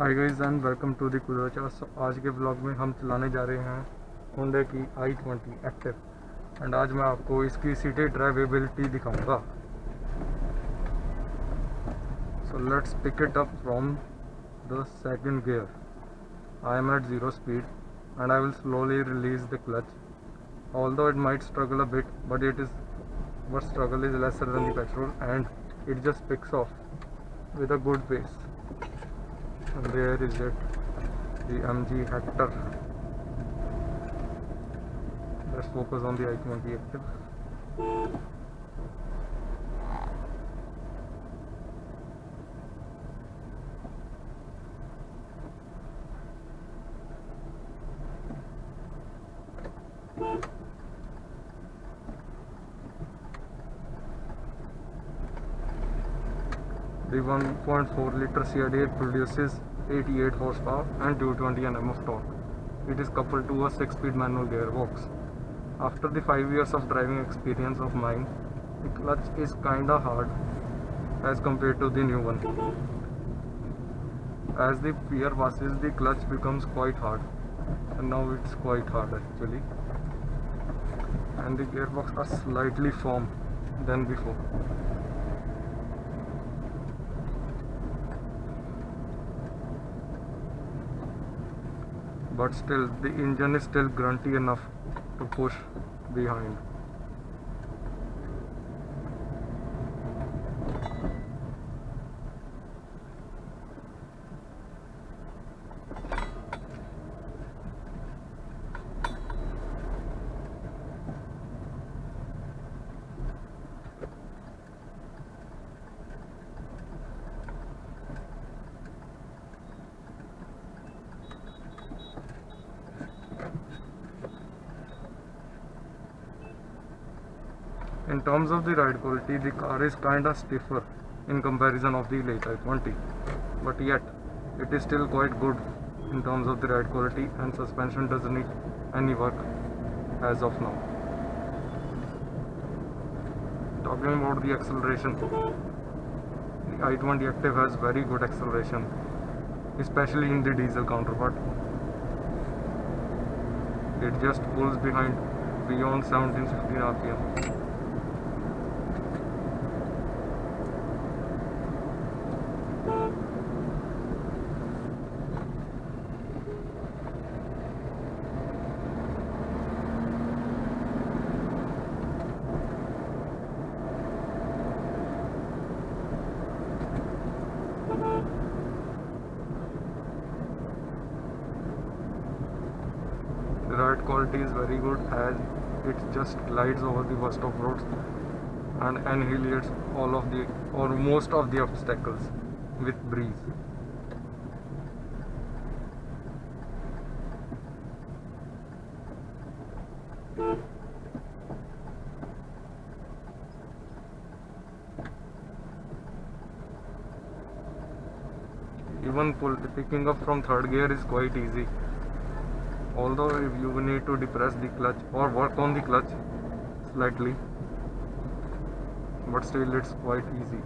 Hi guys and welcome to the कुदरचा। आज के ब्लॉग में हम चलाने जा रहे हैं होंडा की i20 एक्टिव एंड आज मैं आपको इसकी सिटी ड्राइवेबिलिटी दिखाऊंगा। So let's pick it up from the second gear. I am at 0 speed and I will slowly release the clutch, although it might struggle a bit, but struggle is lesser than the petrol and it just picks off with a good pace. And there is it, the MG Hector. Let's focus on the i20 Active. The 1.4 liter CRDI produces 88 horsepower and 220 Nm of torque. It is coupled to a 6-speed manual gearbox. After the 5 years of driving experience of mine, the clutch is kinda hard as compared to the new one. As the year passes, the clutch becomes quite hard, and now it's quite hard actually. And the gearbox are slightly firm than before. But still, the engine is still grunty enough to push behind. In terms of the ride quality, the car is kinda stiffer in comparison of the late i20, but yet it is still quite good in terms of the ride quality, and suspension doesn't need any work as of now. Talking about the acceleration, the i20 Active has very good acceleration, especially in the diesel counterpart. It just pulls behind beyond 17-16 RPM. The ride quality is very good as it just glides over the worst of roads and annihilates all of the or most of the obstacles with breeze. Even picking up from third gear is quite easy, although if you need to depress the clutch or work on the clutch slightly, but still it's quite easy.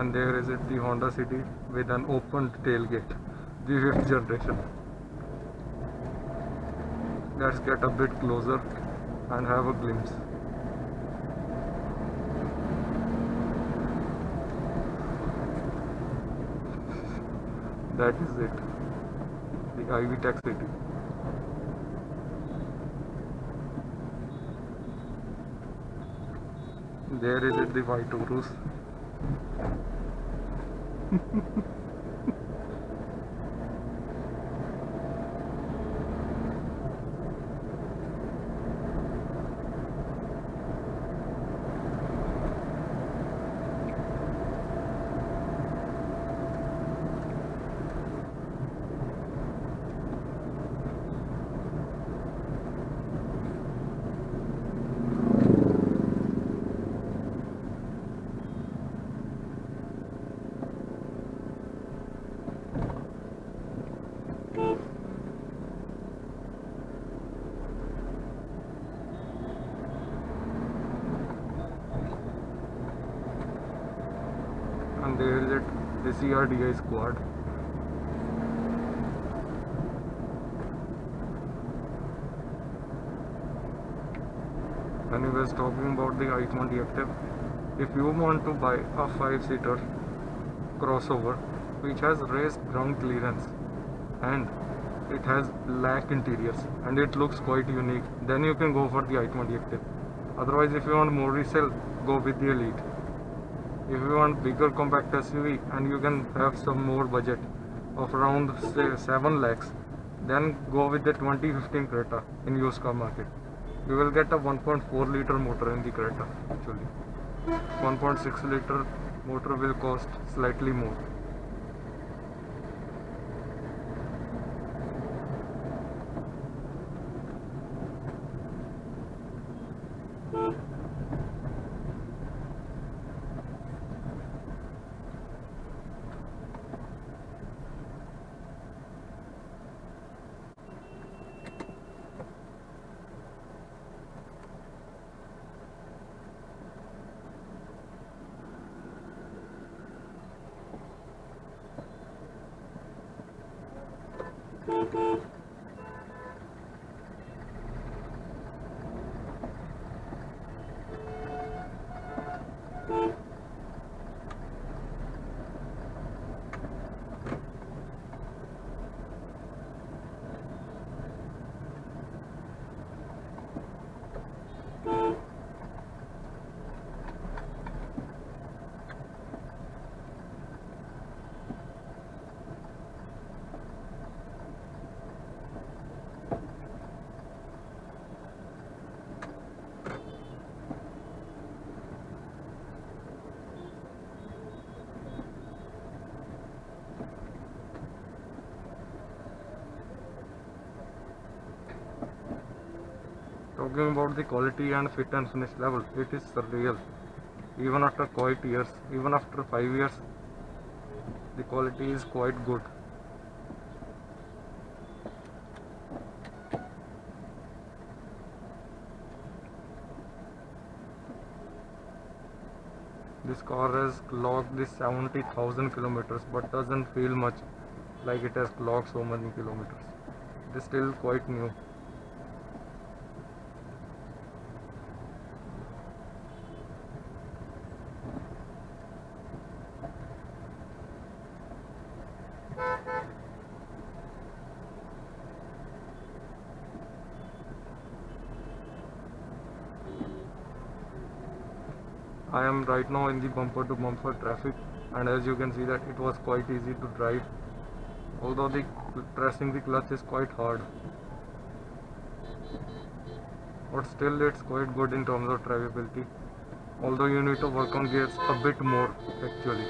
And there is it, the Honda City with an open tailgate, the 5th generation. Let's get a bit closer and have a glimpse. That is it, the Ivy Tech City. There is it, the white Urus. CRDI squad. Anyways, talking about the i20 Active, if you want to buy a 5-seater crossover which has raised ground clearance and it has black interiors and it looks quite unique, then you can go for the i20 Active. Otherwise, if you want more resale, go with the Elite. If you want bigger compact SUV and you can have some more budget of around say 7 lakhs, then go with the 2015 Creta in used car market. You will get a 1.4 liter motor in the Creta actually. 1.6 liter motor will cost slightly more. Talking about the quality and fit and finish level, it is surreal. Even after quite years, even after 5 years, the quality is quite good. This car has clocked this 70,000 kilometers but doesn't feel much like it has clocked so many kilometers. It is still quite new. I am right now in the bumper to bumper traffic, and as you can see that it was quite easy to drive, although the pressing the clutch is quite hard, but still it's quite good in terms of drivability, although you need to work on gears a bit more actually.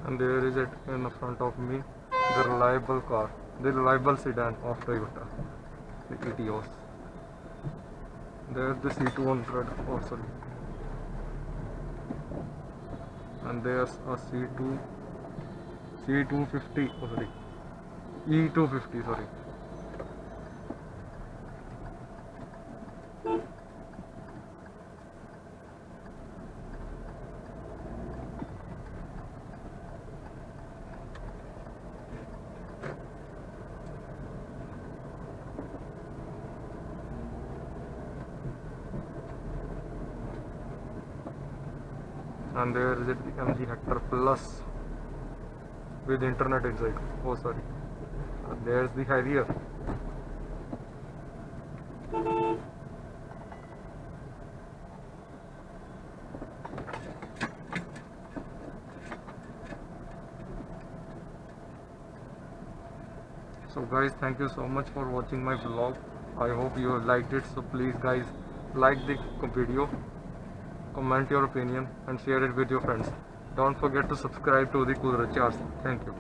And there is it in front of me, the reliable car, the reliable sedan of Toyota, the Etios. There's the C200, oh sorry, and there's a C250, oh sorry, E250, sorry. And there is it, the MG Hector Plus with internet inside. Oh sorry, there's the Harrier. So guys, thank you so much for watching my vlog. I hope you liked it. So please guys, like the video, comment your opinion and share it with your friends. Don't forget to subscribe to the Kudrati RC. Thank you.